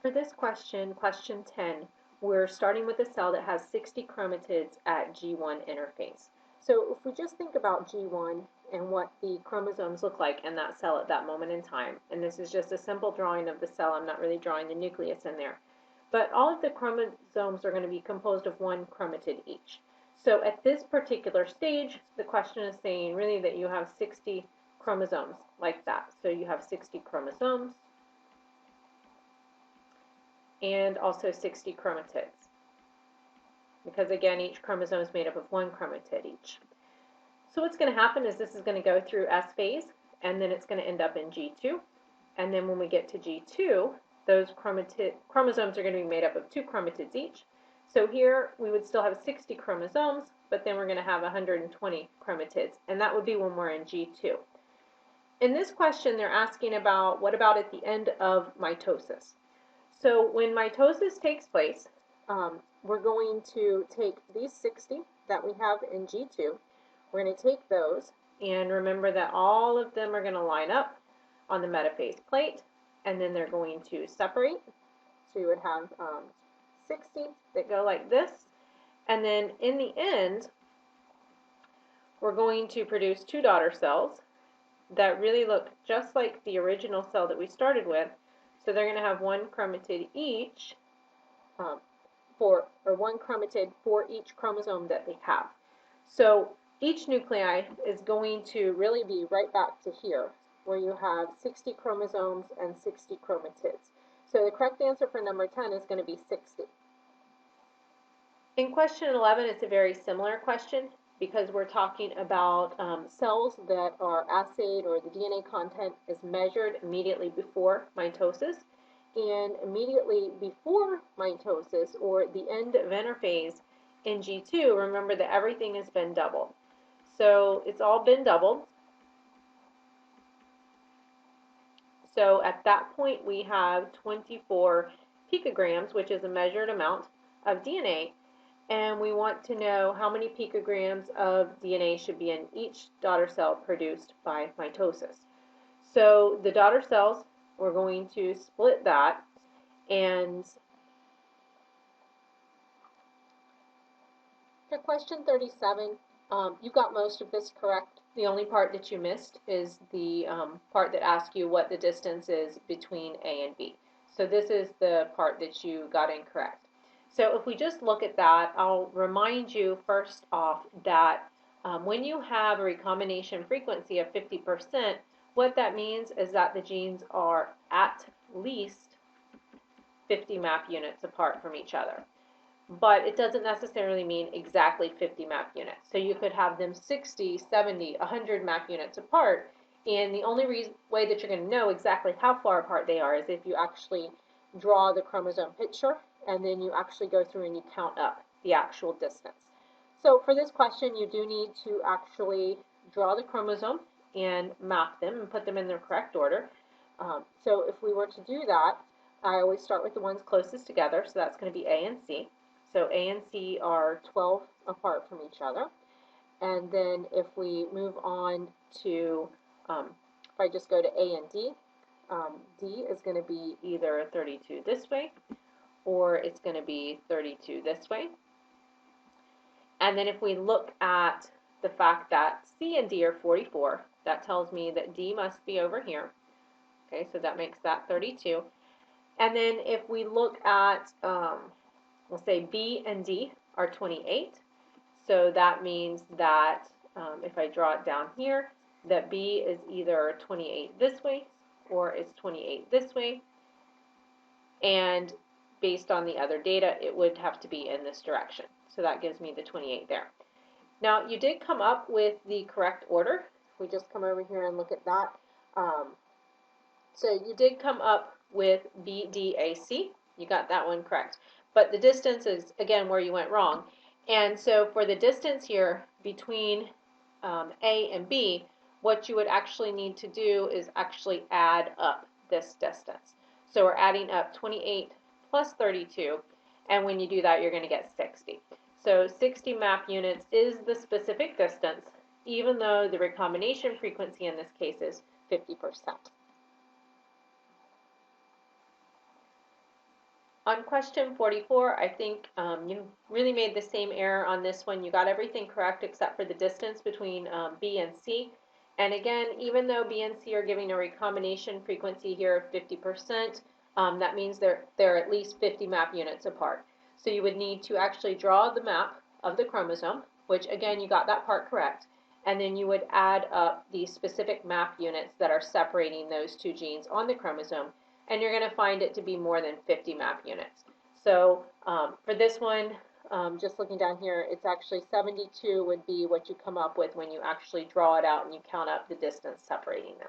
For this question, question 10, we're starting with a cell that has 60 chromatids at G1 interphase. So if we just think about G1 and what the chromosomes look like in that cell at that moment in time, and this is just a simple drawing of the cell, I'm not really drawing the nucleus in there, but all of the chromosomes are going to be composed of one chromatid each. So at this particular stage, the question is saying really that you have 60 chromosomes like that. So you have 60 chromosomes and also 60 chromatids, because again each chromosome is made up of one chromatid each. So what's going to happen is this is going to go through S phase, and then it's going to end up in G2, and then when we get to G2, those chromosomes are going to be made up of two chromatids each. So here we would still have 60 chromosomes, but then we're going to have 120 chromatids, and that would be when we're in G2. In this question, they're asking about what about at the end of mitosis. So when mitosis takes place, we're going to take these 60 that we have in G2, we're going to take those, and remember that all of them are going to line up on the metaphase plate, and then they're going to separate. So you would have 60 that go like this, and then in the end, we're going to produce two daughter cells that really look just like the original cell that we started with. So they're going to have one chromatid each, one chromatid for each chromosome that they have. So each nuclei is going to really be right back to here, where you have 60 chromosomes and 60 chromatids. So the correct answer for number 10 is going to be 60. In question 11, it's a very similar question, because we're talking about cells that are assayed, or the DNA content is measured immediately before mitosis. And immediately before mitosis, or the end of interphase in G2, remember that everything has been doubled. So it's all been doubled. So at that point we have 24 picograms, which is a measured amount of DNA, and we want to know how many picograms of DNA should be in each daughter cell produced by mitosis. So the daughter cells, we're going to split that, and for question 37, you got most of this correct. The only part that you missed is the part that asks you what the distance is between A and B. So this is the part that you got incorrect. So if we just look at that, I'll remind you first off that when you have a recombination frequency of 50%, what that means is that the genes are at least 50 map units apart from each other. But it doesn't necessarily mean exactly 50 map units. So you could have them 60, 70, 100 map units apart, and the only way that you're going to know exactly how far apart they are is if you actually draw the chromosome picture, and then you actually go through and you count up the actual distance. So for this question, you do need to actually draw the chromosome and map them and put them in their correct order. So if we were to do that, I always start with the ones closest together, so that's going to be A and C. So A and C are 12 apart from each other. And then if we move on to, if I just go to A and D, D is going to be either 32 this way, or it's going to be 32 this way. And then if we look at the fact that C and D are 44, that tells me that D must be over here. Okay, so that makes that 32. And then if we look at, we'll say B and D are 28. So that means that if I draw it down here, that B is either 28 this way or it's 28 this way. And based on the other data, it would have to be in this direction. So that gives me the 28 there. Now, you did come up with the correct order. We just come over here and look at that. So you did come up with BDAC. You got that one correct. But the distance is, again, where you went wrong. And so for the distance here between A and B, what you would actually need to do is actually add up this distance. So we're adding up 28 plus 32, and when you do that, you're going to get 60. So 60 map units is the specific distance, even though the recombination frequency in this case is 50%. On question 44, I think you really made the same error on this one. You got everything correct except for the distance between B and C. And again, even though B and C are giving a recombination frequency here of 50%, that means they're at least 50 map units apart. So you would need to actually draw the map of the chromosome, which again, you got that part correct. And then you would add up the specific map units that are separating those two genes on the chromosome, and you're going to find it to be more than 50 map units. So for this one, just looking down here, it's actually 72 would be what you come up with when you actually draw it out and you count up the distance separating them.